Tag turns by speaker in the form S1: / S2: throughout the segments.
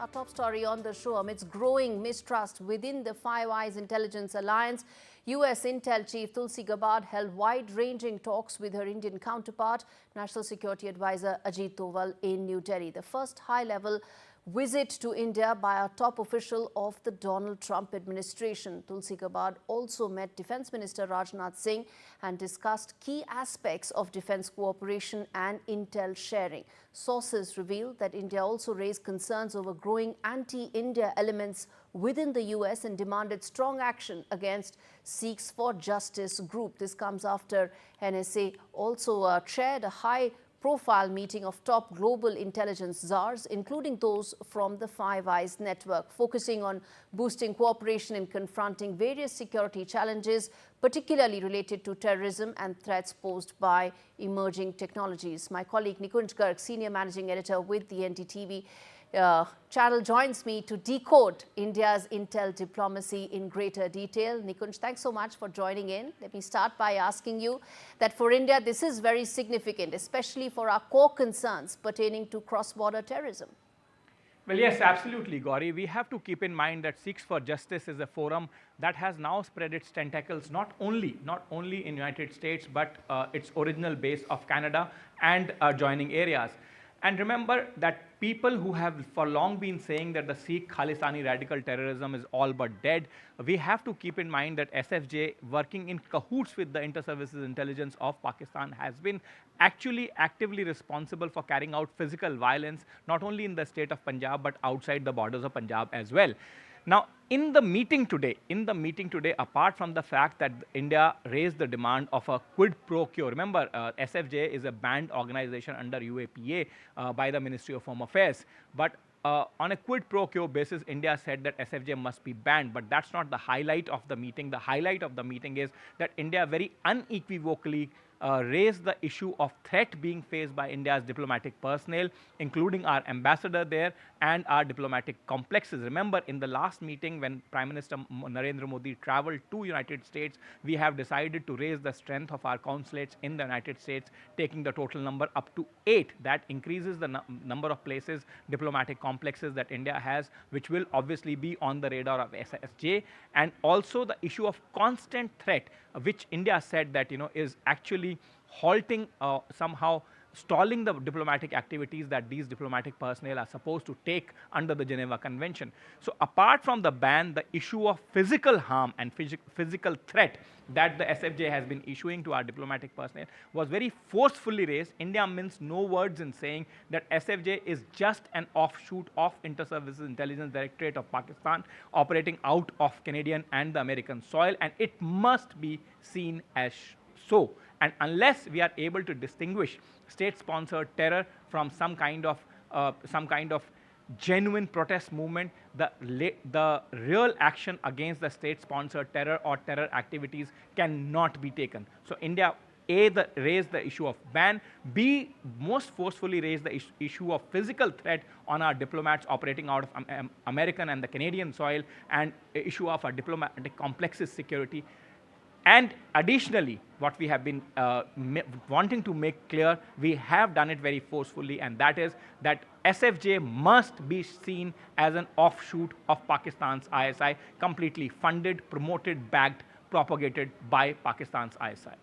S1: Our top story on the show: amidst growing mistrust within the Five Eyes intelligence alliance, US Intel chief Tulsi Gabbard held wide-ranging talks with her Indian counterpart, National Security Advisor Ajit Doval, in New Delhi. The first high-level visit to India by a top official of the Donald Trump administration. Tulsi Gabbard also met Defence Minister Rajnath Singh and discussed key aspects of defence cooperation and intel sharing. Sources reveal that India also raised concerns over growing anti-India elements within the US and demanded strong action against Sikhs for Justice group. This comes after NSA also chaired a high-profile meeting of top global intelligence czars, including those from the Five Eyes network, focusing on boosting cooperation in confronting various security challenges, particularly related to terrorism and threats posed by emerging technologies. My colleague Nikunj Garg, Senior Managing Editor with the NDTV channel, joins me to decode India's intel diplomacy in greater detail. Nikunj, thanks so much for joining in. Let me start by asking you that for India, this is very significant, especially for our core concerns pertaining to cross-border terrorism.
S2: Well, yes, absolutely, Gauri. We have to keep in mind that Sikhs for Justice is a forum that has now spread its tentacles not only in United States, but its original base of Canada and adjoining areas. And remember that people who have for long been saying that the Sikh Khalistani radical terrorism is all but dead, we have to keep in mind that SFJ, working in cahoots with the inter-services intelligence of Pakistan, has been actually actively responsible for carrying out physical violence, not only in the state of Punjab, but outside the borders of Punjab as well. Now, in the meeting today, apart from the fact that India raised the demand of a quid pro quo, remember, SFJ is a banned organization under UAPA by the Ministry of Home Affairs, but on a quid pro quo basis, India said that SFJ must be banned, but that's not the highlight of the meeting. The highlight of the meeting is that India very unequivocally raised the issue of threat being faced by India's diplomatic personnel, including our ambassador there and our diplomatic complexes. Remember, in the last meeting when Prime Minister Narendra Modi traveled to United States, we have decided to raise the strength of our consulates in the United States, taking the total number up to 8. That increases the number of places, diplomatic complexes that India has, which will obviously be on the radar of SFJ. And also the issue of constant threat, which India said that, is actually halting, somehow stalling the diplomatic activities that these diplomatic personnel are supposed to take under the Geneva Convention. So apart from the ban, the issue of physical harm and physical threat that the SFJ has been issuing to our diplomatic personnel was very forcefully raised. India mints no words in saying that SFJ is just an offshoot of Inter-Services Intelligence Directorate of Pakistan, operating out of Canadian and the American soil, and it must be seen as so. And unless we are able to distinguish state-sponsored terror from some kind of genuine protest movement, the real action against the state-sponsored terror or terror activities cannot be taken. So India, A, raised the issue of ban, B, most forcefully raised the issue of physical threat on our diplomats operating out of American and the Canadian soil, and issue of our diplomatic complexes security. And additionally, what we have been wanting to make clear, we have done it very forcefully, and that is that SFJ must be seen as an offshoot of Pakistan's ISI, completely funded, promoted, backed, propagated by Pakistan's ISI.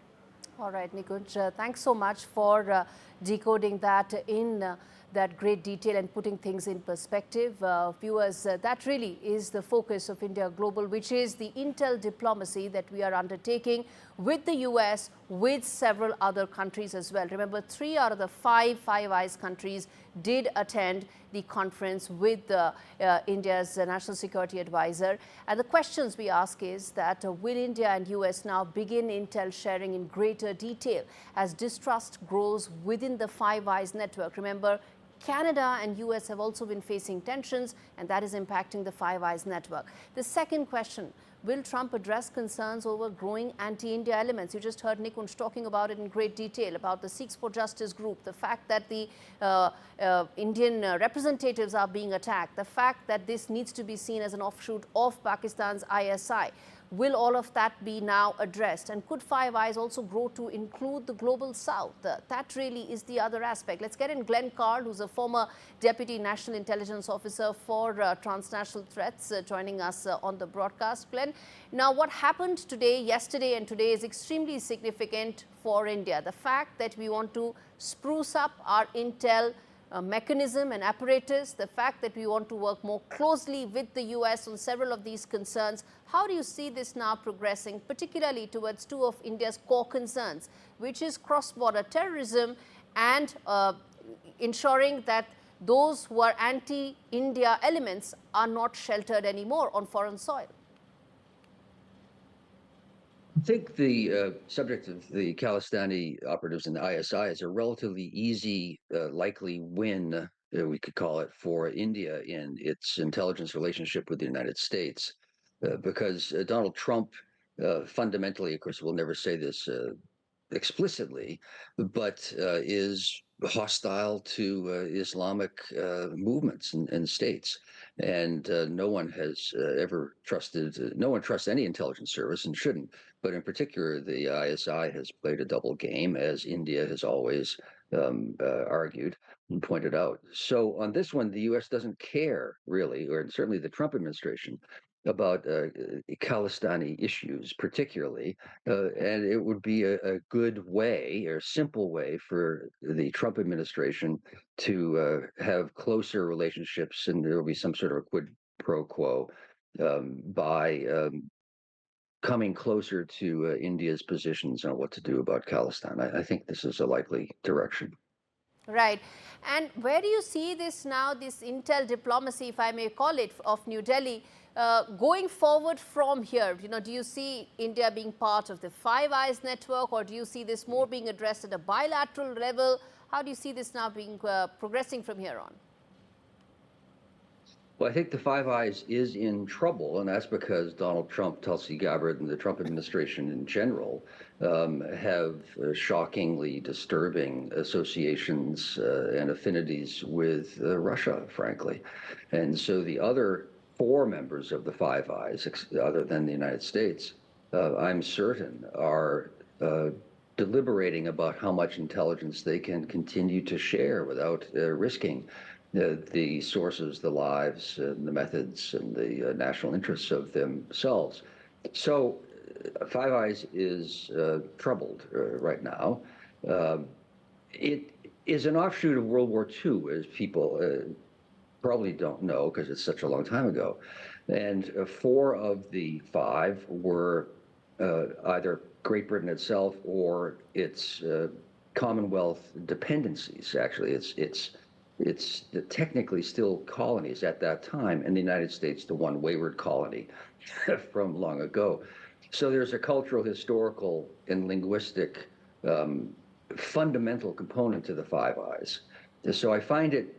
S1: All right, Nikunj, thanks so much for decoding that in that great detail and putting things in perspective. Viewers, that really is the focus of India Global, which is the intel diplomacy that we are undertaking with the US, with several other countries as well. Remember, 3 out of the 5 Five Eyes countries did attend the conference with India's National Security Advisor. And the questions we ask is that will India and US now begin intel sharing in greater detail as distrust grows within the Five Eyes network? Remember, Canada and US have also been facing tensions, and that is impacting the Five Eyes network. The second question: will Trump address concerns over growing anti-India elements? You just heard Nikunj talking about it in great detail, about the Sikhs for Justice group, the fact that the Indian representatives are being attacked, the fact that this needs to be seen as an offshoot of Pakistan's ISI. Will all of that be now addressed? And could Five Eyes also grow to include the global south? That really is the other aspect. Let's get in Glenn Carl, who's a former Deputy National Intelligence Officer for transnational threats, joining us on the broadcast. Glenn, now what happened today, yesterday and today is extremely significant for India. The fact that we want to spruce up our intel mechanism and apparatus, the fact that we want to work more closely with the US on several of these concerns. How do you see this now progressing, particularly towards two of India's core concerns, which is cross-border terrorism and ensuring that those who are anti-India elements are not sheltered anymore on foreign soil?
S3: I think the subject of the Khalistani operatives in the ISI is a relatively easy, likely win, we could call it, for India in its intelligence relationship with the United States. Because Donald Trump fundamentally, of course, will never say this explicitly, but is hostile to Islamic movements and states. And no one has ever trusted, no one trusts any intelligence service and shouldn't. But in particular, the ISI has played a double game, as India has always argued and pointed out. So on this one, the U.S. doesn't care, really, or certainly the Trump administration, about Khalistani issues particularly, and it would be a good way or simple way for the Trump administration to have closer relationships, and there will be some sort of a quid pro quo by coming closer to India's positions on what to do about Khalistan. I think this is a likely direction.
S1: Right. And where do you see this now, this intel diplomacy, if I may call it, of New Delhi, going forward from here? You know, do you see India being part of the Five Eyes network, or do you see this more being addressed at a bilateral level? How do you see this now being progressing from here on?
S3: Well, I think the Five Eyes is in trouble, and that's because Donald Trump, Tulsi Gabbard, and the Trump administration in general have shockingly disturbing associations and affinities with Russia, frankly. And so the other four members of the Five Eyes, other than the United States, I'm certain, are deliberating about how much intelligence they can continue to share without risking the sources, the lives, and the methods, and the national interests of themselves. So Five Eyes is troubled right now. It is an offshoot of World War II, as people probably don't know because it's such a long time ago. And four of the five were either Great Britain itself or its Commonwealth dependencies. Actually, it's technically still colonies at that time, and the United States, the one wayward colony from long ago. So there's a cultural, historical, and linguistic fundamental component to the Five Eyes. So I find it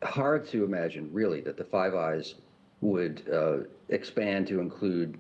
S3: hard to imagine, really, that the Five Eyes would expand to include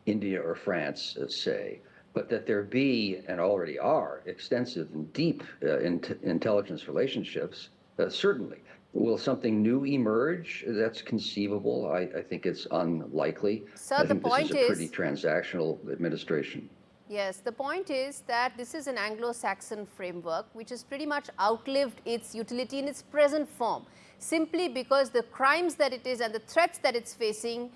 S3: India or France, say, but that there be, and already are, extensive and deep intelligence relationships. Certainly. Will something new emerge? That's conceivable. I think it's unlikely.
S1: Sir,
S3: I think
S1: the point
S3: this is a pretty transactional administration.
S1: Yes, the point is that this is an Anglo-Saxon framework which has pretty much outlived its utility in its present form, simply because the crimes that it is and the threats that it's facing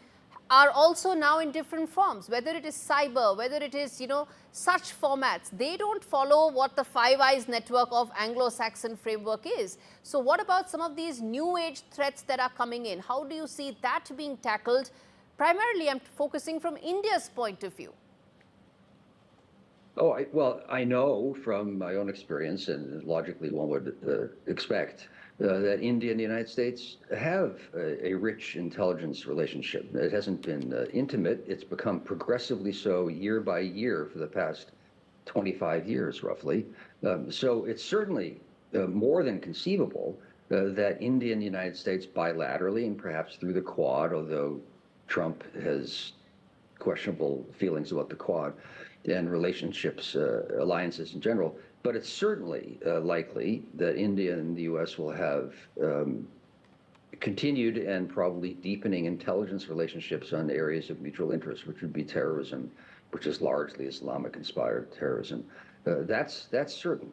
S1: are also now in different forms, whether it is cyber, whether it is, such formats. They don't follow what the Five Eyes network of Anglo-Saxon framework is. So what about some of these new age threats that are coming in? How do you see that being tackled? Primarily, I'm focusing from India's point of view.
S3: Oh, well, I know from my own experience, and logically one would expect, that India and the United States have a rich intelligence relationship. It hasn't been intimate. It's become progressively so year by year for the past 25 years, roughly. So it's certainly more than conceivable that India and the United States bilaterally, and perhaps through the Quad, although Trump has questionable feelings about the Quad and relationships, alliances in general, but it's certainly likely that India and the U.S. will have continued and probably deepening intelligence relationships on areas of mutual interest, which would be terrorism, which is largely Islamic-inspired terrorism. That's certain.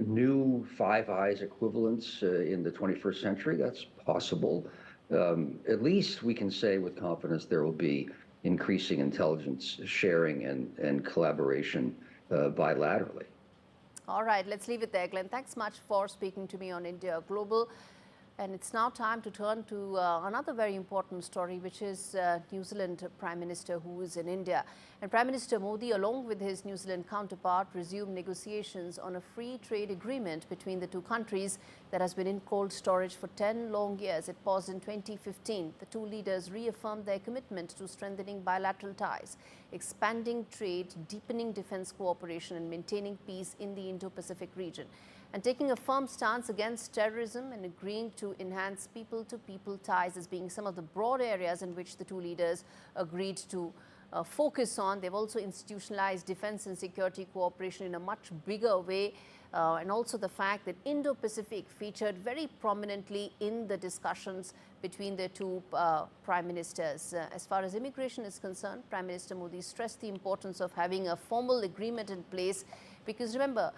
S3: New Five Eyes equivalents in the 21st century, that's possible. At least we can say with confidence there will be increasing intelligence sharing and collaboration bilaterally.
S1: All right, let's leave it there, Glenn. Thanks much for speaking to me on India Global. And it's now time to turn to another very important story, which is New Zealand Prime Minister who is in India. And Prime Minister Modi, along with his New Zealand counterpart, resumed negotiations on a free trade agreement between the two countries that has been in cold storage for 10 long years. It paused in 2015. The two leaders reaffirmed their commitment to strengthening bilateral ties, expanding trade, deepening defense cooperation, and maintaining peace in the Indo-Pacific region, and taking a firm stance against terrorism and agreeing to enhance people-to-people ties as being some of the broad areas in which the two leaders agreed to focus on. They've also institutionalized defense and security cooperation in a much bigger way, and also the fact that Indo-Pacific featured very prominently in the discussions between the two prime ministers. As far as immigration is concerned, Prime Minister Modi stressed the importance of having a formal agreement in place, because remember,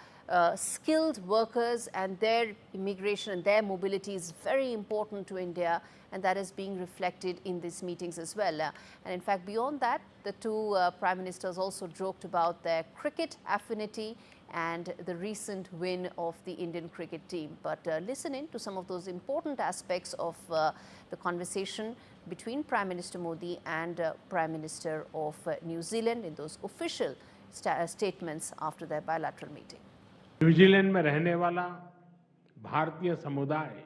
S1: skilled workers and their immigration and their mobility is very important to India, and that is being reflected in these meetings as well. And in fact, beyond that, the two prime ministers also joked about their cricket affinity and the recent win of the Indian cricket team. But listen in to some of those important aspects of the conversation between Prime Minister Modi and Prime Minister of New Zealand in those official statements after their bilateral meeting.
S4: New Zealand में रहने वाला भारतीय समुदाय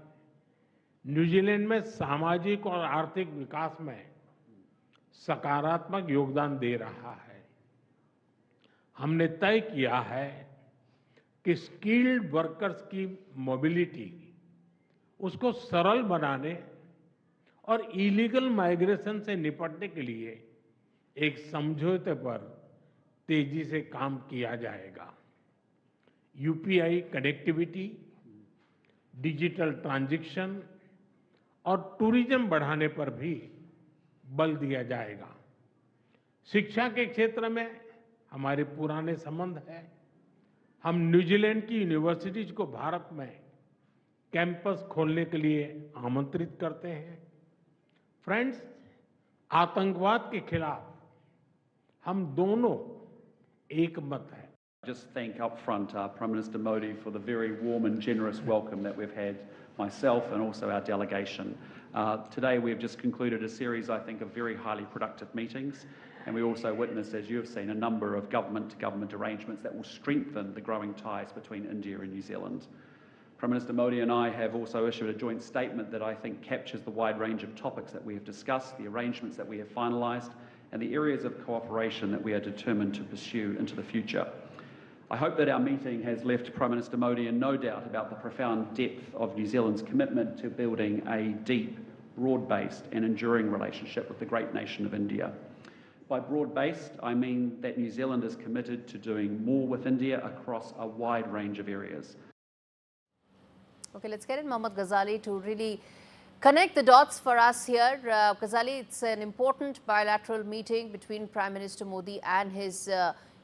S4: New Zealand में सामाजिक और आर्थिक विकास में सकारात्मक योगदान दे रहा है। हमने तय किया है कि स्किल्ड वर्कर्स की मोबिलिटी उसको सरल बनाने और इलीगल माइग्रेशन से निपटने के लिए एक समझौते पर तेजी से काम किया जाएगा। यूपीआई कनेक्टिविटी, डिजिटल ट्रांजैक्शन और टूरिज्म बढ़ाने पर भी बल दिया जाएगा। शिक्षा के क्षेत्र में हमारे पुराने संबंध हैं। हम न्यूजीलैंड की यूनिवर्सिटीज को भारत में कैंपस खोलने के लिए आमंत्रित करते हैं। फ्रेंड्स, आतंकवाद के खिलाफ हम दोनों एक मत हैं।
S5: Just thank up front Prime Minister Modi for the very warm and generous welcome that we've had, myself and also our delegation. Today we have just concluded a series, I think, of very highly productive meetings, and we also witnessed, as you have seen, a number of government-to-government arrangements that will strengthen the growing ties between India and New Zealand. Prime Minister Modi and I have also issued a joint statement that I think captures the wide range of topics that we have discussed, the arrangements that we have finalised, and the areas of cooperation that we are determined to pursue into the future. I hope that our meeting has left Prime Minister Modi in no doubt about the profound depth of New Zealand's commitment to building a deep, broad-based and enduring relationship with the great nation of India. By broad-based, I mean that New Zealand is committed to doing more with India across a wide range of areas.
S1: Okay, let's get in Mohammad Ghazali to really connect the dots for us here. Ghazali, it's an important bilateral meeting between Prime Minister Modi and his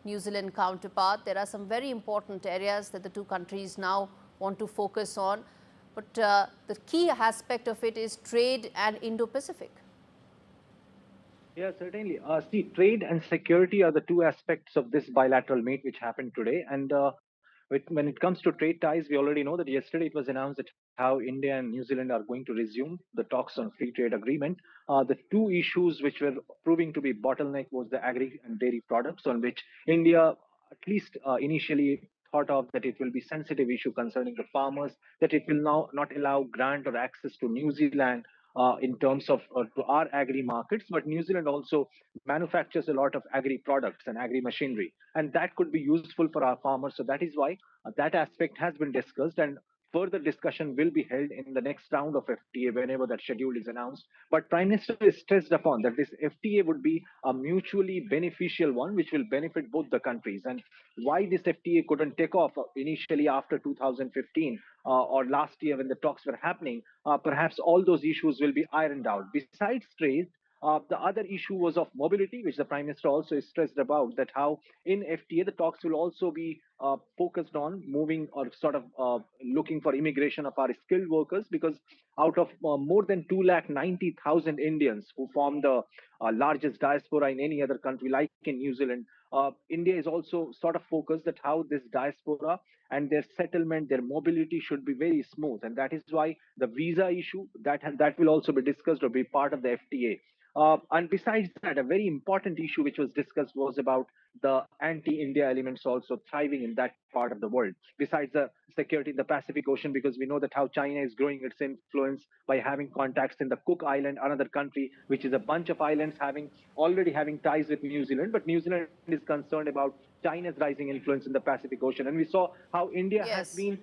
S1: New Zealand counterpart. There are some very important areas that the two countries now want to focus on, but the key aspect of it is trade and Indo-Pacific.
S6: Yeah, certainly. See, trade and security are the two aspects of this bilateral meet which happened today. And when it comes to trade ties, we already know that yesterday it was announced that how India and New Zealand are going to resume the talks on free trade agreement. The two issues which were proving to be bottleneck was the agri and dairy products, on which India at least initially thought of that it will be sensitive issue concerning the farmers, that it will now not allow grant or access to New Zealand in terms of to our agri markets, but New Zealand also manufactures a lot of agri products and agri machinery, and that could be useful for our farmers. So that is why that aspect has been discussed, and further discussion will be held in the next round of FTA whenever that schedule is announced. But Prime Minister is stressed upon that this FTA would be a mutually beneficial one, which will benefit both the countries. And why this FTA couldn't take off initially after 2015 or last year when the talks were happening, perhaps all those issues will be ironed out. Besides trade, the other issue was of mobility, which the Prime Minister also stressed about, that how in FTA the talks will also be focused on moving or sort of looking for immigration of our skilled workers, because out of more than 290,000 Indians who form the largest diaspora in any other country, like in New Zealand, India is also sort of focused at how this diaspora and their settlement, their mobility should be very smooth, and that is why the visa issue that will also be discussed or be part of the FTA. And besides that, a very important issue which was discussed was about the anti-India elements also thriving in that part of the world. Besides the security in the Pacific Ocean, because we know that how China is growing its influence by having contacts in the Cook Island, another country which is a bunch of islands already having ties with New Zealand, but New Zealand is concerned about China's rising influence in the Pacific Ocean. And we saw how India has
S1: Yes.
S6: been,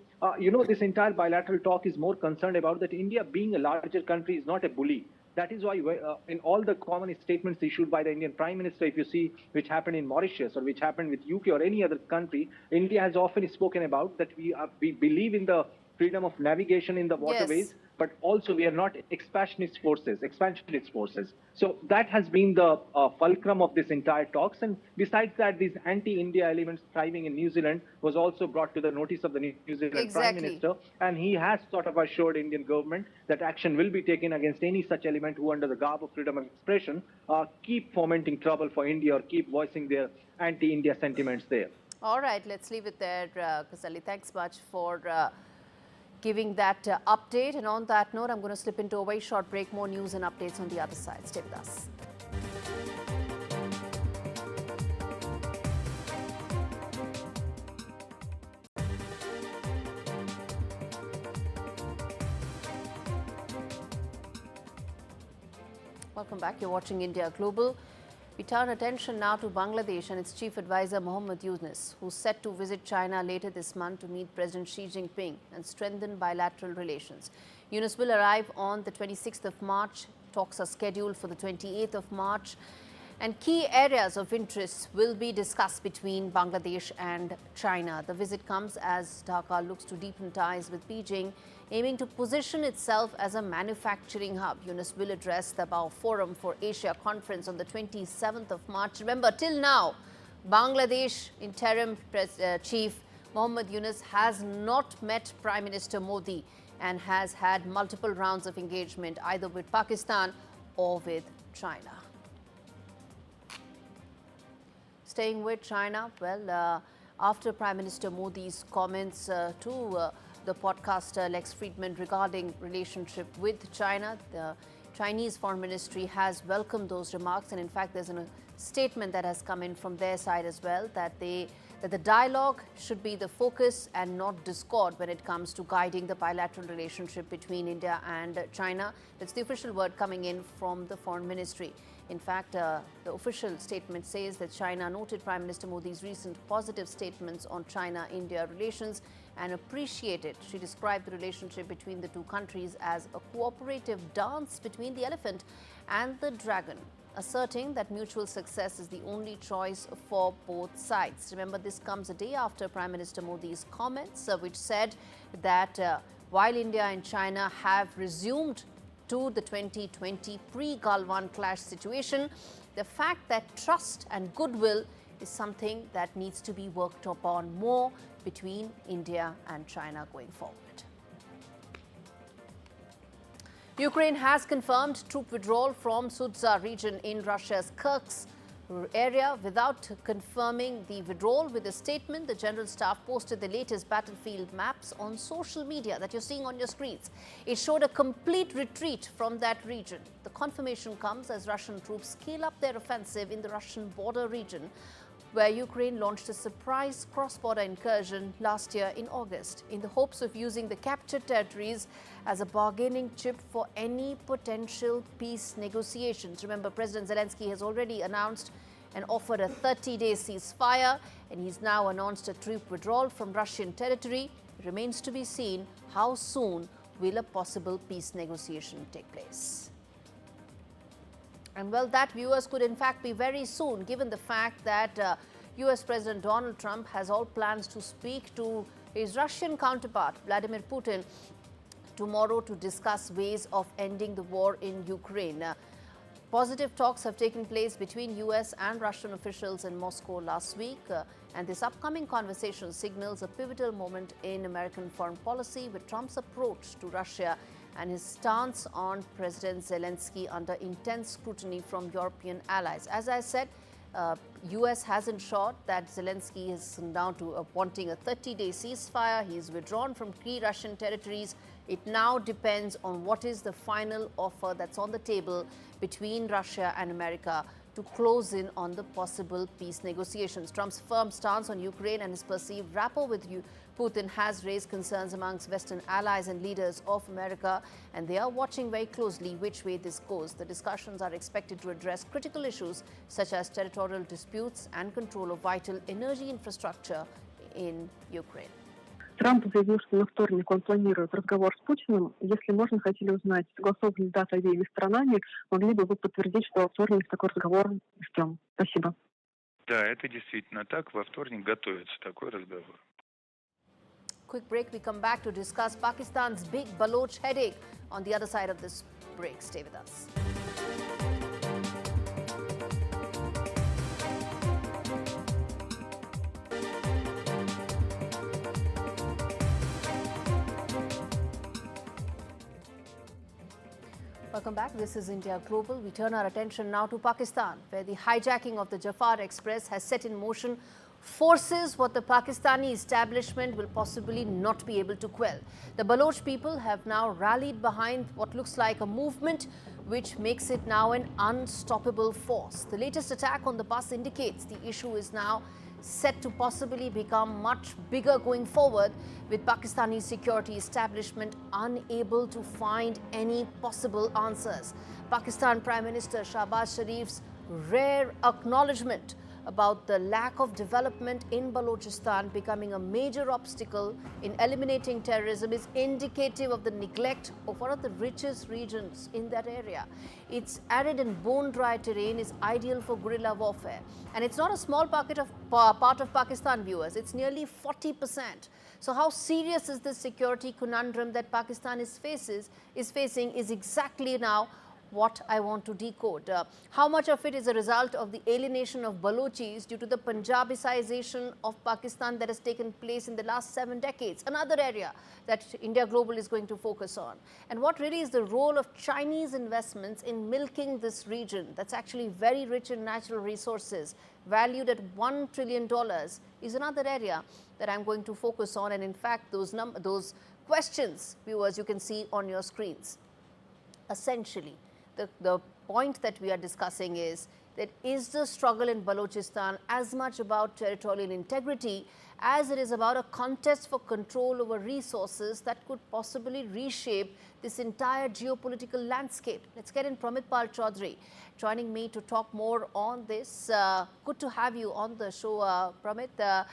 S6: this entire bilateral talk is more concerned about that India being a larger country is not a bully. That is why in all the common statements issued by the Indian Prime Minister, if you see which happened in Mauritius or which happened with UK or any other country, India has often spoken about that we believe in the freedom of navigation in the waterways,
S1: Yes.
S6: but also we are not expansionist forces. So that has been the fulcrum of this entire talks. And besides that, these anti-India elements thriving in New Zealand was also brought to the notice of the New Zealand Prime
S1: Exactly.
S6: Minister, and he has sort of assured Indian government that action will be taken against any such element who, under the garb of freedom of expression, keep fomenting trouble for India or keep voicing their anti-India sentiments there.
S1: All right, let's leave it there, Kasali. Thanks much for giving that update. And on that note, I'm going to slip into a very short break. More news and updates on the other side. Stay with us. Welcome back. You're watching India Global. We turn attention now to Bangladesh and its chief advisor Mohammad Yunus, who's set to visit China later this month to meet President Xi Jinping and strengthen bilateral relations. Yunus will arrive on the 26th of March. Talks are scheduled for the 28th of March. And key areas of interest will be discussed between Bangladesh and China. The visit comes as Dhaka looks to deepen ties with Beijing, aiming to position itself as a manufacturing hub. Yunus will address the Bao Forum for Asia conference on the 27th of March. Remember, till now, Bangladesh interim chief Mohammad Yunus has not met Prime Minister Modi and has had multiple rounds of engagement either with Pakistan or with China. Staying with China, well, after Prime Minister Modi's comments to the podcaster Lex Friedman regarding relationship with China, the Chinese Foreign Ministry has welcomed those remarks, and in fact there's a statement that has come in from their side as well, that the dialogue should be the focus and not discord when it comes to guiding the bilateral relationship between India and China. That's the official word coming in from the Foreign Ministry. In fact, the official statement says that China noted Prime Minister Modi's recent positive statements on China-India relations and appreciated. She described the relationship between the two countries as a cooperative dance between the elephant and the dragon, asserting that mutual success is the only choice for both sides. Remember, this comes a day after Prime Minister Modi's comments, which said that while India and China have resumed to the 2020 pre-Galwan clash situation, the fact that trust and goodwill is something that needs to be worked upon more between India and China going forward. Ukraine has confirmed troop withdrawal from Sudza region in Russia's Kursk area without confirming the withdrawal. With a statement, the General Staff posted the latest battlefield maps on social media that you're seeing on your screens. It showed a complete retreat from that region. The confirmation comes as Russian troops scale up their offensive in the Russian border region, where Ukraine launched a surprise cross-border incursion last year in August, in the hopes of using the captured territories as a bargaining chip for any potential peace negotiations. Remember, President Zelensky has already announced and offered a 30-day ceasefire, and he's now announced a troop withdrawal from Russian territory. It remains to be seen how soon will a possible peace negotiation take place. And well, that, viewers, could in fact be very soon, given the fact that US President Donald Trump has all plans to speak to his Russian counterpart, Vladimir Putin, tomorrow to discuss ways of ending the war in Ukraine. Positive talks have taken place between US and Russian officials in Moscow last week, and this upcoming conversation signals a pivotal moment in American foreign policy with Trump's approach to Russia and his stance on President Zelensky under intense scrutiny from European allies. As I said, US has ensured that Zelensky is now wanting a 30-day ceasefire. He's withdrawn from key Russian territories. It now depends on what is the final offer that's on the table between Russia and America to close in on the possible peace negotiations. Trump's firm stance on Ukraine and his perceived rapport with Putin has raised concerns amongst Western allies and leaders of America, and they are watching very closely which way this goes. The discussions are expected to address critical issues such as territorial disputes and control of vital energy infrastructure in Ukraine.
S7: Трамп заявил, что на вторник он планирует разговор с Путиным. Если можно, хотели узнать, согласована ли дата обеими сторонами, могли бы вы подтвердить, что во вторник такой разговор ждем? Спасибо.
S8: Да, это действительно так. Во вторник готовится такой разговор.
S1: Quick break. We come back to discuss Pakistan's big Baloch headache on the other side of this break. Stay with us. Welcome back. This is India Global. We turn our attention now to Pakistan, where the hijacking of the Jafar Express has set in motion forces what the Pakistani establishment will possibly not be able to quell. The Baloch people have now rallied behind what looks like a movement which makes it now an unstoppable force. The latest attack on the bus indicates the issue is now set to possibly become much bigger going forward, with Pakistani security establishment unable to find any possible answers. Pakistan Prime Minister Shahbaz Sharif's rare acknowledgement about the lack of development in Balochistan becoming a major obstacle in eliminating terrorism is indicative of the neglect of one of the richest regions in that area. Its arid and bone-dry terrain is ideal for guerrilla warfare. And it's not a small part of Pakistan, viewers. It's nearly 40%. So how serious is this security conundrum that Pakistan is facing is exactly now what I want to decode. How much of it is a result of the alienation of Balochis due to the Punjabicization of Pakistan that has taken place in the last 7 decades? Another area that India Global is going to focus on. And what really is the role of Chinese investments in milking this region that's actually very rich in natural resources, valued at $1 trillion, is another area that I'm going to focus on. And in fact, those questions, viewers, you can see on your screens. Essentially, the point that we are discussing is the struggle in Balochistan as much about territorial integrity as it is about a contest for control over resources that could possibly reshape this entire geopolitical landscape? Let's get in Pramit Pal Chaudhary joining me to talk more on this. Good to have you on the show, Pramit.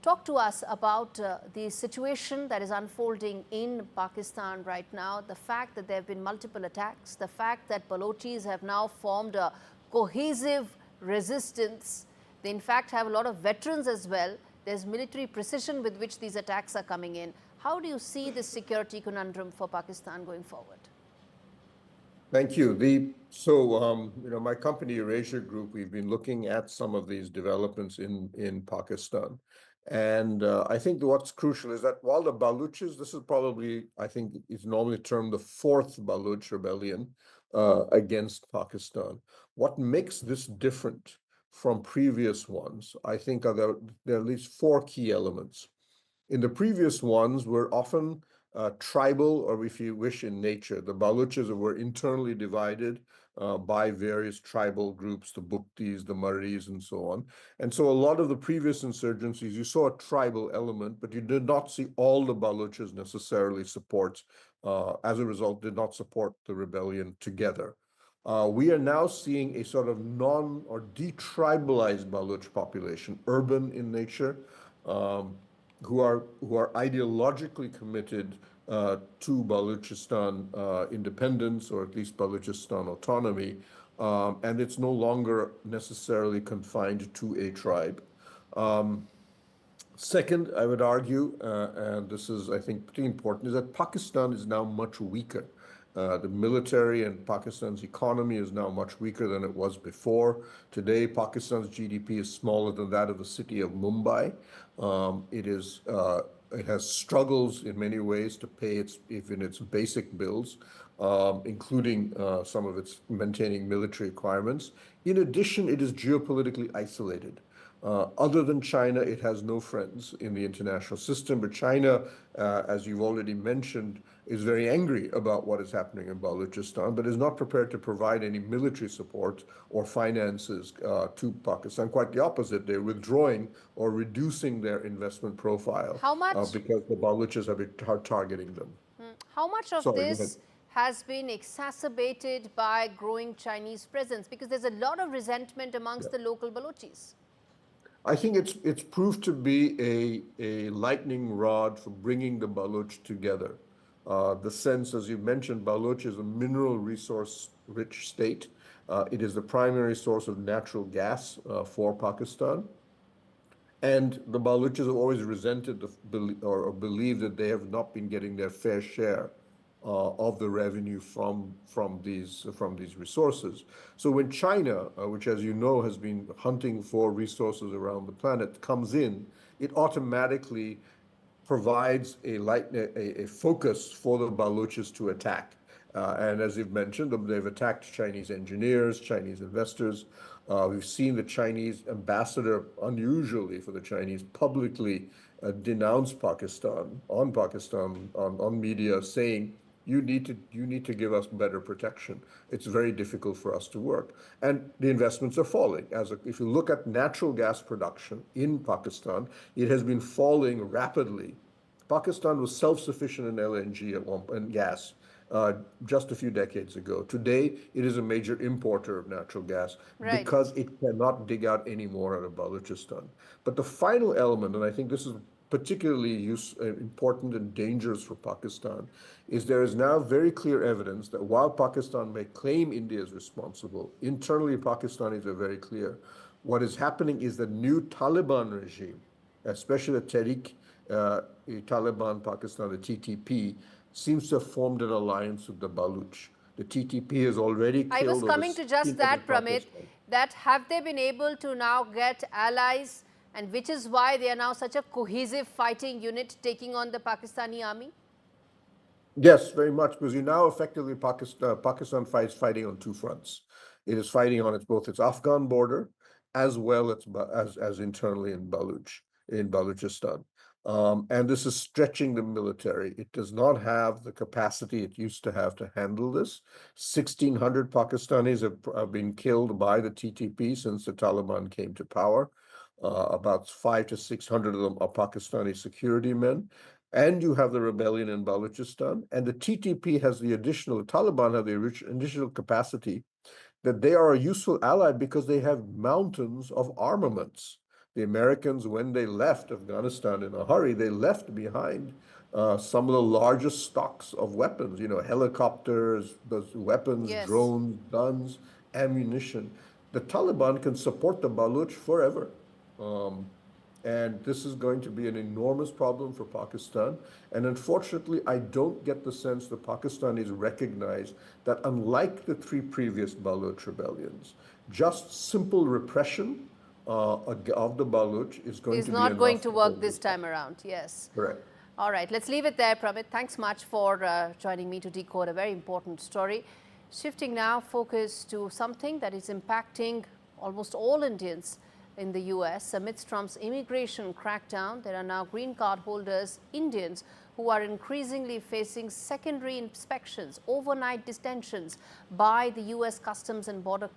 S1: Talk to us about the situation that is unfolding in Pakistan right now, the fact that there have been multiple attacks, the fact that Balochis have now formed a cohesive resistance. They in fact have a lot of veterans as well. There's military precision with which these attacks are coming in. How do you see this security conundrum for Pakistan going forward?
S9: Thank you. My company, Eurasia Group, we've been looking at some of these developments in Pakistan. And I think what's crucial is that while the Balochis, this is probably, I think, is normally termed the fourth Baloch rebellion against Pakistan. What makes this different from previous ones, I think, there are at least 4 key elements. In the previous ones, were often tribal, or if you wish, in nature. The Balochis were internally divided by various tribal groups, the Buktis, the Maris, and so on. And so a lot of the previous insurgencies, you saw a tribal element, but you did not see all the Balochis necessarily support, as a result, did not support the rebellion together. We are now seeing a sort of non- or detribalized Baloch population, urban in nature, who are ideologically committed to Balochistan independence, or at least Balochistan autonomy, and it's no longer necessarily confined to a tribe. Second, I would argue, and this is, I think, pretty important, is that Pakistan is now much weaker. The military and Pakistan's economy is now much weaker than it was before. Today, Pakistan's GDP is smaller than that of the city of Mumbai. It has struggles in many ways to pay even its basic bills, including some of its maintaining military requirements. In addition, it is geopolitically isolated. Other than China, it has no friends in the international system. But China, as you've already mentioned, is very angry about what is happening in Balochistan, but is not prepared to provide any military support or finances to Pakistan. Quite the opposite. They're withdrawing or reducing their investment profile.
S1: How much?
S9: Because the Balochis are targeting them.
S1: How much of
S9: Sorry,
S1: this has been exacerbated by growing Chinese presence? Because there's a lot of resentment amongst the local Balochis.
S9: I think it's proved to be a lightning rod for bringing the Baloch together. The sense, as you mentioned, Baloch is a mineral resource-rich state. It is the primary source of natural gas for Pakistan. And the Balochis have always resented or believed that they have not been getting their fair share of the revenue from these resources. So when China, which as you know has been hunting for resources around the planet, comes in, it automatically provides a focus for the Balochis to attack. And as you've mentioned, they've attacked Chinese engineers, Chinese investors. We've seen the Chinese ambassador, unusually for the Chinese, publicly denounce Pakistan on media, saying, you need to give us better protection. It's very difficult for us to work. And the investments are falling. If you look at natural gas production in Pakistan, it has been falling rapidly. Pakistan was self-sufficient in LNG and gas just a few decades ago. Today, it is a major importer of natural gas because it cannot dig out any more out of Balochistan. But the final element, and I think this is particularly important and dangerous for Pakistan, is there is now very clear evidence that while Pakistan may claim India is responsible, internally Pakistanis are very clear. What is happening is the new Taliban regime, especially the Taliban Pakistan, the TTP, seems to have formed an alliance with the Baloch. The TTP has already killed.
S1: I was coming to just that, Pramit, that have they been able to now get allies, and which is why they are now such a cohesive fighting unit taking on the Pakistani army?
S9: Yes, very much, because you now effectively Pakistan fighting on two fronts. It is fighting on both its Afghan border as well as internally in Balochistan. And this is stretching the military. It does not have the capacity it used to have to handle this. 1,600 Pakistanis have been killed by the TTP since the Taliban came to power. About 500 to 600 of them are Pakistani security men. And you have the rebellion in Balochistan. And the TTP has the Taliban have the additional capacity that they are a useful ally because they have mountains of armaments. The Americans, when they left Afghanistan in a hurry, they left behind some of the largest stocks of weapons, helicopters, those weapons, drones, guns, ammunition. The Taliban can support the Baloch forever. And this is going to be an enormous problem for Pakistan. And unfortunately, I don't get the sense the Pakistanis recognize that unlike the three previous Baloch rebellions, just simple repression of the Baloch is
S1: not going to work this time around. Yes.
S9: Correct.
S1: All right, let's leave it there, Pramit. Thanks much for joining me to decode a very important story. Shifting now focus to something that is impacting almost all Indians in the US. Amidst Trump's immigration crackdown, there are now green card holders, Indians, who are increasingly facing secondary inspections, overnight detentions by the US Customs and Border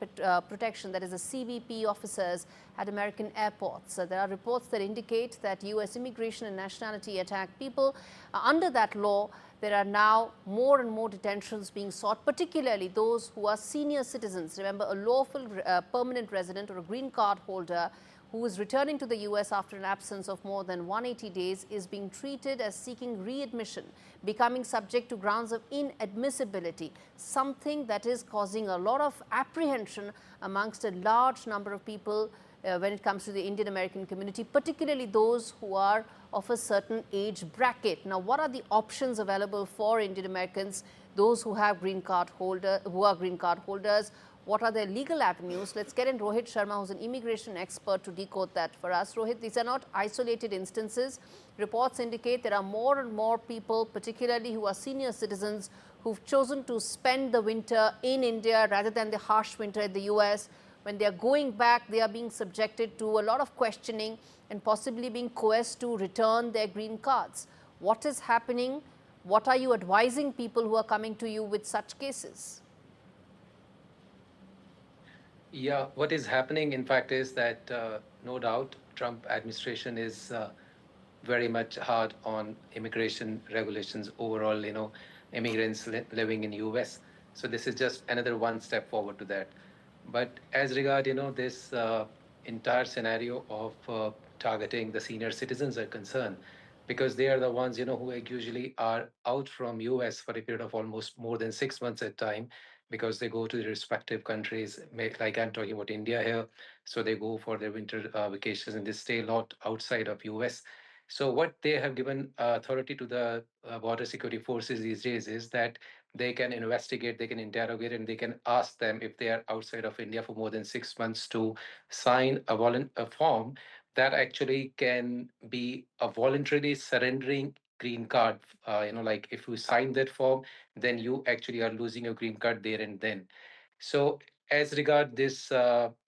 S1: Protection, that is the CBP officers at American airports. There are reports that indicate that US Immigration and Nationality attack people. Under that law, there are now more and more detentions being sought, particularly those who are senior citizens. Remember, a lawful permanent resident or a green card holder who is returning to the US after an absence of more than 180 days is being treated as seeking readmission, becoming subject to grounds of inadmissibility, something that is causing a lot of apprehension amongst a large number of people when it comes to the Indian American community, particularly those who are of a certain age bracket. Now, what are the options available for Indian Americans, those who have green card holders? What are their legal avenues? Let's get in Rohit Sharma, who's an immigration expert, to decode that for us. Rohit, these are not isolated instances. Reports indicate there are more and more people, particularly who are senior citizens, who've chosen to spend the winter in India rather than the harsh winter in the US. When they are going back, they are being subjected to a lot of questioning and possibly being coerced to return their green cards. What is happening? What are you advising people who are coming to you with such cases?
S10: Yeah, what is happening, in fact, is that no doubt Trump administration is very much hard on immigration regulations overall, immigrants living in US. So this is just another one step forward to that. But as regard, this entire scenario of targeting the senior citizens are concerned, because they are the ones, who usually are out from US for a period of almost more than 6 months at a time, because they go to their respective countries, like I'm talking about India here. So they go for their winter vacations and they stay a lot outside of US. So what they have given authority to the border security forces these days is that they can investigate, they can interrogate, and they can ask them if they are outside of India for more than 6 months to sign a form that actually can be a voluntarily surrendering green card. Like if you sign that form, then you actually are losing your green card there and then. So as regard this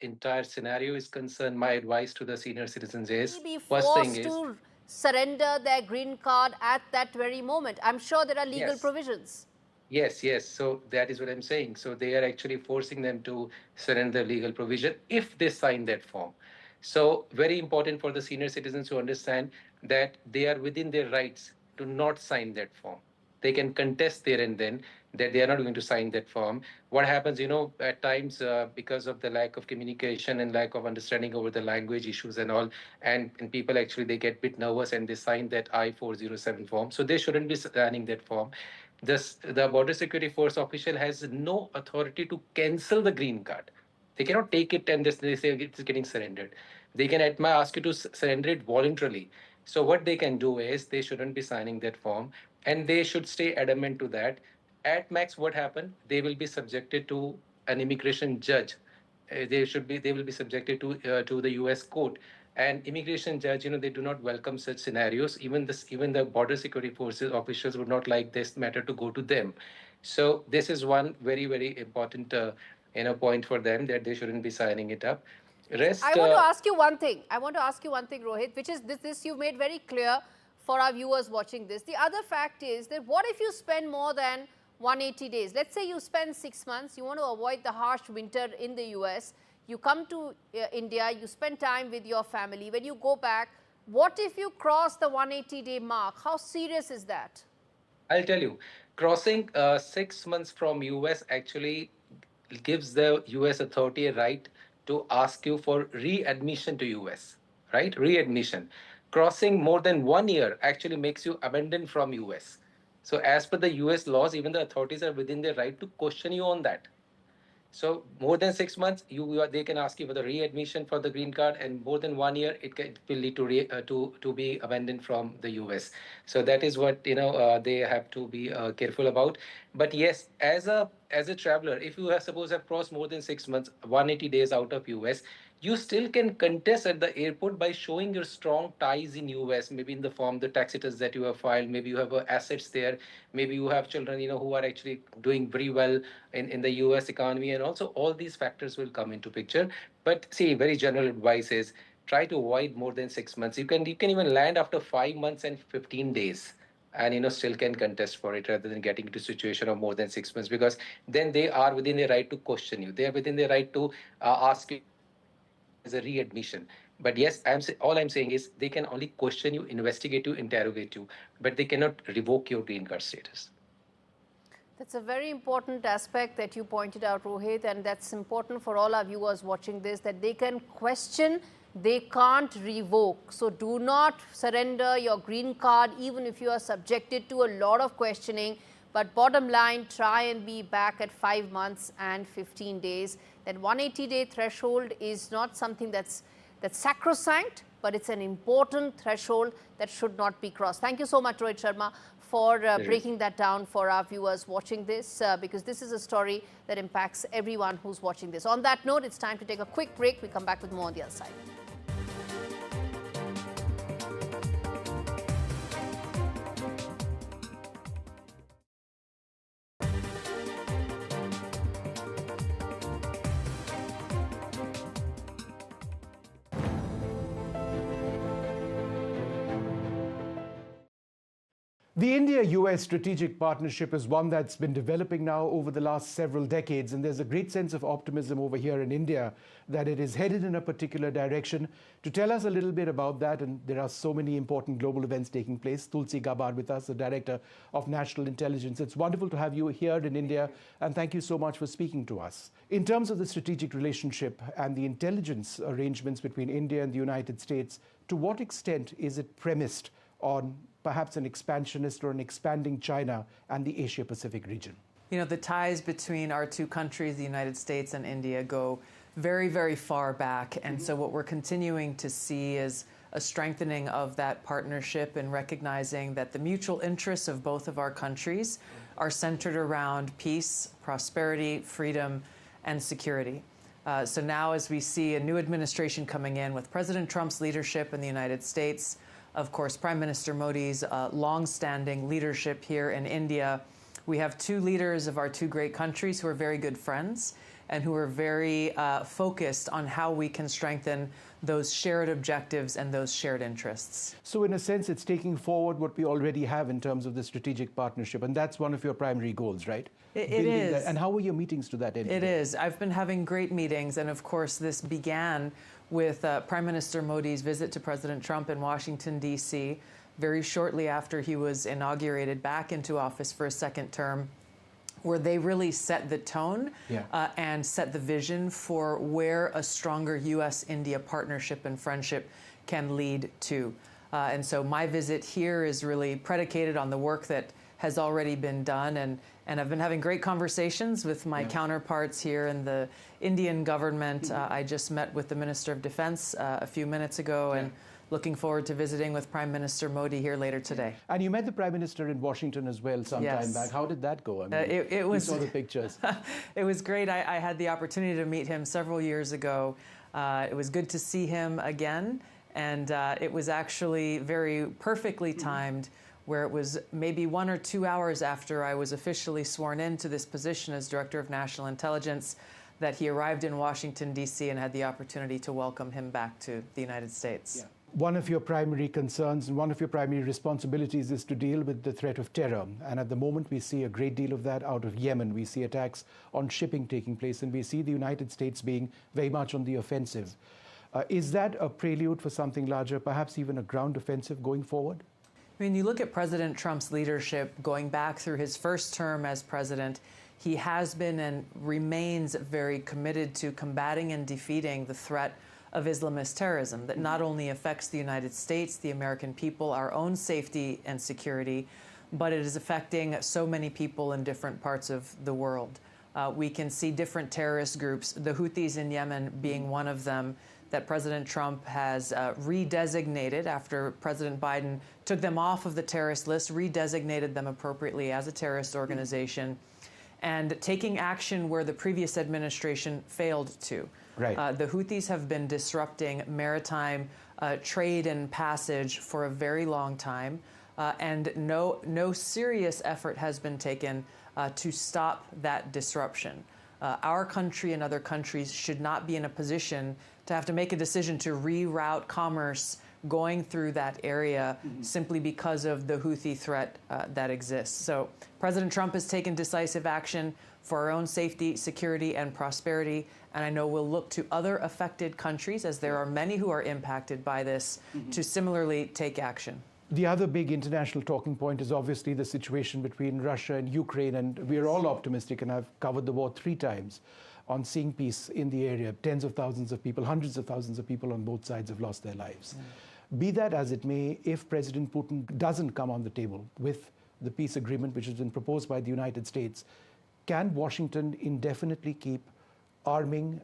S10: entire scenario is concerned, my advice to the senior citizens is,
S1: Be
S10: first thing
S1: forced
S10: is,
S1: to surrender their green card at that very moment. I'm sure there are legal
S10: yes.
S1: provisions.
S10: Yes, yes. So that is what I'm saying. So they are actually forcing them to surrender legal provision if they sign that form. So very important for the senior citizens to understand that they are within their rights to not sign that form. They can contest there and then that they are not going to sign that form. What happens, at times because of the lack of communication and lack of understanding over the language issues and all, and people actually, they get a bit nervous and they sign that I-407 form. So they shouldn't be signing that form. The border security force official has no authority to cancel the green card. They cannot take it and they say it's getting surrendered. They can at my ask you to surrender it voluntarily. So what they can do is they shouldn't be signing that form and they should stay adamant to that. At max, what happened? They will be subjected to an immigration judge. They will be subjected to the U.S. court. And immigration judge, they do not welcome such scenarios. Even the border security forces officials would not like this matter to go to them. So this is one very, very important point for them, that they shouldn't be signing it up.
S1: I want to ask you one thing. Rohit, which is this you've made very clear for our viewers watching this. The other fact is that what if you spend more than 180 days? Let's say you spend 6 months, you want to avoid the harsh winter in the US. You come to India, you spend time with your family. When you go back, what if you cross the 180-day mark? How serious is that?
S10: I'll tell you, crossing 6 months from US actually gives the US authority a right to ask you for readmission to US, right? Readmission. Crossing more than 1 year actually makes you abandoned from US. So as per the US laws, even the authorities are within their right to question you on that. So more than 6 months, they can ask you for the readmission for the green card, and more than 1 year, it will lead to be abandoned from the US. So that is what they have to be careful about. But yes, as a traveler, if you have crossed more than 6 months, 180 days out of US, you still can contest at the airport by showing your strong ties in US, maybe in the form the tax returns that you have filed, maybe you have assets there, maybe you have children who are actually doing very well in the US economy, and also all these factors will come into picture. But see, very general advice is try to avoid more than 6 months. You can even land after 5 months and 15 days and still can contest for it, rather than getting into a situation of more than 6 months, because then they are within their right to question you. They are within their right to ask you as a readmission. But yes, all I'm saying is they can only question you, investigate you, interrogate you, but they cannot revoke your green card status.
S1: That's a very important aspect that you pointed out, Rohit, and that's important for all our viewers watching this, that they can question, they can't revoke. So do not surrender your green card, even if you are subjected to a lot of questioning. But bottom line, try and be back at 5 months and 15 days. That 180-day threshold is not something that's that's sacrosanct, but it's an important threshold that should not be crossed. Thank you so much, Rohit Sharma, for breaking that down for our viewers watching this, because this is a story that impacts everyone who's watching this. On that note, it's time to take a quick break. We come back with more on the other side.
S11: The India-US strategic partnership is one that's been developing now over the last several decades, and there's a great sense of optimism over here in India that it is headed in a particular direction. To tell us a little bit about that, and there are so many important global events taking place, Tulsi Gabbard with us, the Director of National Intelligence. It's wonderful to have you here in India, and thank you so much for speaking to us. In terms of the strategic relationship and the intelligence arrangements between India and the United States, to what extent is it premised on perhaps an expansionist or an expanding China and the Asia-Pacific region?
S12: You know, the ties between our two countries, the United States and India, go very, very far back. And so what we're continuing to see is a strengthening of that partnership and recognizing that the mutual interests of both of our countries are centered around peace, prosperity, freedom, and security. So now as we see a new administration coming in with President Trump's leadership in the United States, of course, Prime Minister Modi's long-standing leadership here in India, we have two leaders of our two great countries who are very good friends and who are very focused on how we can strengthen those shared objectives and those shared interests.
S11: So in a sense, it's taking forward what we already have in terms of the strategic partnership, and that's one of your primary goals, right?
S12: It is.
S11: That. And how were your meetings to that end?
S12: It is. I've been having great meetings, and of course this began with Prime Minister Modi's visit to President Trump in Washington, D.C., very shortly after he was inaugurated back into office for a second term, where they really set the tone and set the vision for where a stronger U.S.-India partnership and friendship can lead to. And so my visit here is really predicated on the work that has already been done, and I've been having great conversations with my counterparts here in the Indian government. I just met with the Minister of Defense a few minutes ago, and looking forward to visiting with Prime Minister Modi here later today.
S11: And you met the Prime Minister in Washington as well some time back. How did that go? I mean,
S12: it was,
S11: you saw the pictures.
S12: It was great. I had the opportunity to meet him several years ago. It was good to see him again, and it was actually very perfectly timed, where it was maybe 1 or 2 hours after I was officially sworn into this position as Director of National Intelligence that he arrived in Washington, D.C., and had the opportunity to welcome him back to the United States.
S11: One of your primary concerns and one of your primary responsibilities is to deal with the threat of terror. And at the moment, we see a great deal of that out of Yemen. We see attacks on shipping taking place, and we see the United States being very much on the offensive. Is that a prelude for something larger, perhaps even a ground offensive going forward?
S12: I mean, you look at President Trump's leadership going back through his first term as president, he has been and remains very committed to combating and defeating the threat of Islamist terrorism that not only affects the United States, the American people, our own safety and security, but it is affecting so many people in different parts of the world. We can see different terrorist groups, the Houthis in Yemen being one of them, that President Trump has redesignated after President Biden took them off of the terrorist list, redesignated them appropriately as a terrorist organization, and taking action where the previous administration failed to.
S11: Right.
S12: The Houthis have been disrupting maritime trade and passage for a very long time, and no serious effort has been taken to stop that disruption. Our country and other countries should not be in a position to have to make a decision to reroute commerce going through that area simply because of the Houthi threat that exists. So President Trump has taken decisive action for our own safety, security, and prosperity, and I know we'll look to other affected countries, as there are many who are impacted by this, to similarly take action.
S11: The other big international talking point is obviously the situation between Russia and Ukraine, and we're all optimistic, and I've covered the war 3 times, on seeing peace in the area. Tens of thousands of people, hundreds of thousands of people on both sides have lost their lives. Be that as it may, if President Putin doesn't come on the table with the peace agreement which has been proposed by the United States, can Washington indefinitely keep arming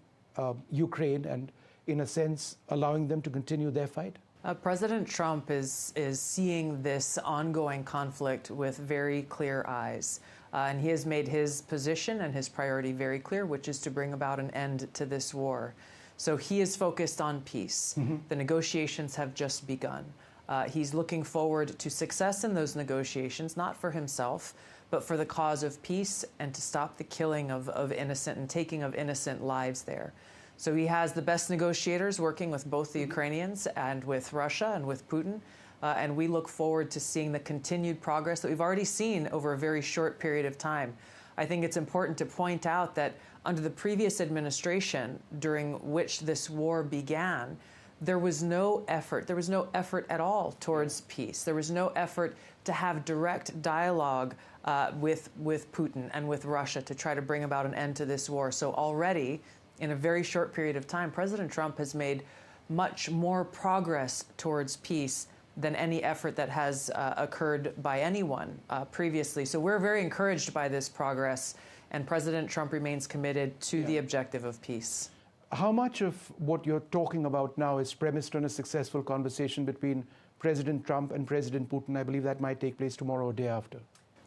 S11: Ukraine? And in a sense, allowing them to continue their fight?
S12: President Trump is seeing this ongoing conflict with very clear eyes. And he has made his position and his priority very clear, which is to bring about an end to this war. So he is focused on peace. The negotiations have just begun. He's looking forward to success in those negotiations, not for himself, but for the cause of peace and to stop the killing of innocent and taking of innocent lives there. So he has the best negotiators working with both the Ukrainians and with Russia and with Putin. And we look forward to seeing the continued progress that we've already seen over a very short period of time. I think it's important to point out that under the previous administration, during which this war began, there was no effort. There was no effort at all towards peace. There was no effort to have direct dialogue with Putin and with Russia to try to bring about an end to this war. So already, in a very short period of time, President Trump has made much more progress towards peace than any effort that has occurred by anyone previously. So we're very encouraged by this progress, and President Trump remains committed to the objective of peace.
S11: How much of what you're talking about now is premised on a successful conversation between President Trump and President Putin? I believe that might take place tomorrow or day after.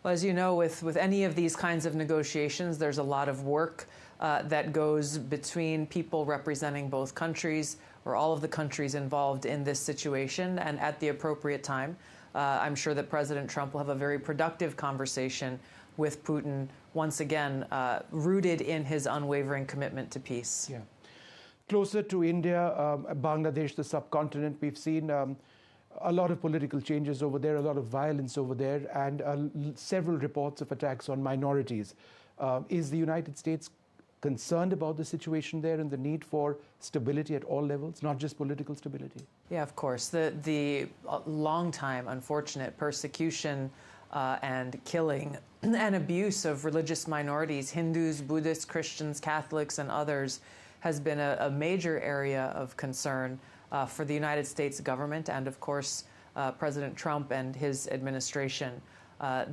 S12: Well, as you know, with any of these kinds of negotiations, there's a lot of work that goes between people representing both countries or all of the countries involved in this situation. And at the appropriate time, I'm sure that President Trump will have a very productive conversation with Putin, once again, rooted in his unwavering commitment to peace.
S11: Yeah. Closer to India, Bangladesh, the subcontinent, we've seen a lot of political changes over there, a lot of violence over there, and several reports of attacks on minorities. Is the United States concerned about the situation there and the need for stability at all levels, not just political stability?
S12: Yeah, of course. The long time, unfortunate persecution and killing and abuse of religious minorities, Hindus, Buddhists, Christians, Catholics, and others, has been a major area of concern for the United States government and, of course, President Trump and his administration.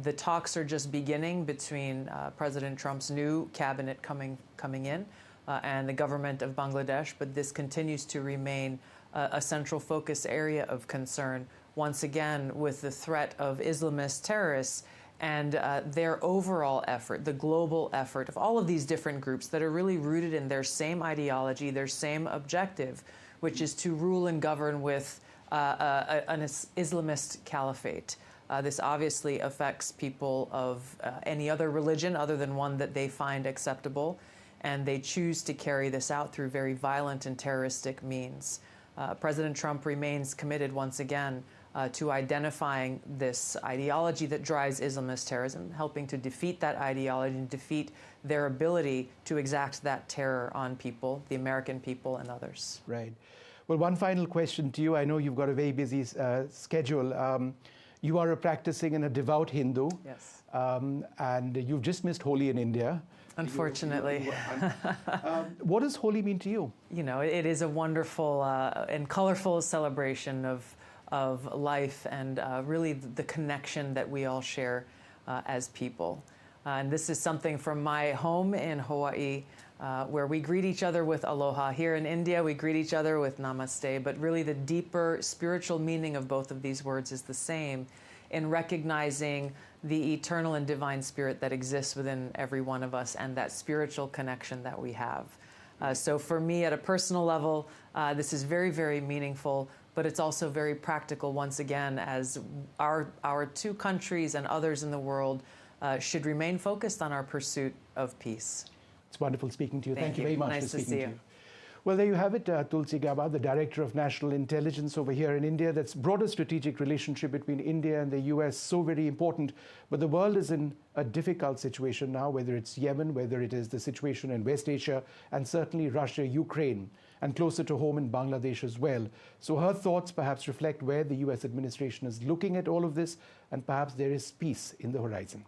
S12: The talks are just beginning between President Trump's new cabinet coming in and the government of Bangladesh, but this continues to remain a central focus area of concern, once again, with the threat of Islamist terrorists and their overall effort, the global effort of all of these different groups that are really rooted in their same ideology, their same objective, which is to rule and govern with an Islamist caliphate. This obviously affects people of any other religion other than one that they find acceptable, and they choose to carry this out through very violent and terroristic means. President Trump remains committed once again to identifying this ideology that drives Islamist terrorism, helping to defeat that ideology and defeat their ability to exact that terror on people, the American people and others.
S11: Right. Well, one final question to you. I know you've got a very busy schedule. You are a practicing and a devout Hindu.
S12: Yes.
S11: And you've just missed Holi in India.
S12: Unfortunately.
S11: What does Holi mean to you?
S12: You know, it is a wonderful and colorful celebration of life and really the connection that we all share as people. And this is something from my home in Hawaii, where we greet each other with aloha. Here in India, we greet each other with namaste, but really the deeper spiritual meaning of both of these words is the same in recognizing the eternal and divine spirit that exists within every one of us and that spiritual connection that we have. So for me, at a personal level, this is very, very meaningful, but it's also very practical once again, as our two countries and others in the world should remain focused on our pursuit of peace.
S11: It's wonderful speaking to you. Thank you very much
S12: nice
S11: for speaking to you.
S12: you.
S11: Well, there you have it, Tulsi Gabbard, the Director of National Intelligence over here in India. That's broader strategic relationship between India and the US, so very important. But the world is in a difficult situation now, whether it's Yemen, whether it is the situation in West Asia, and certainly Russia, Ukraine, and closer to home in Bangladesh as well. So her thoughts perhaps reflect where the US administration is looking at all of this, and perhaps there is peace in the horizon.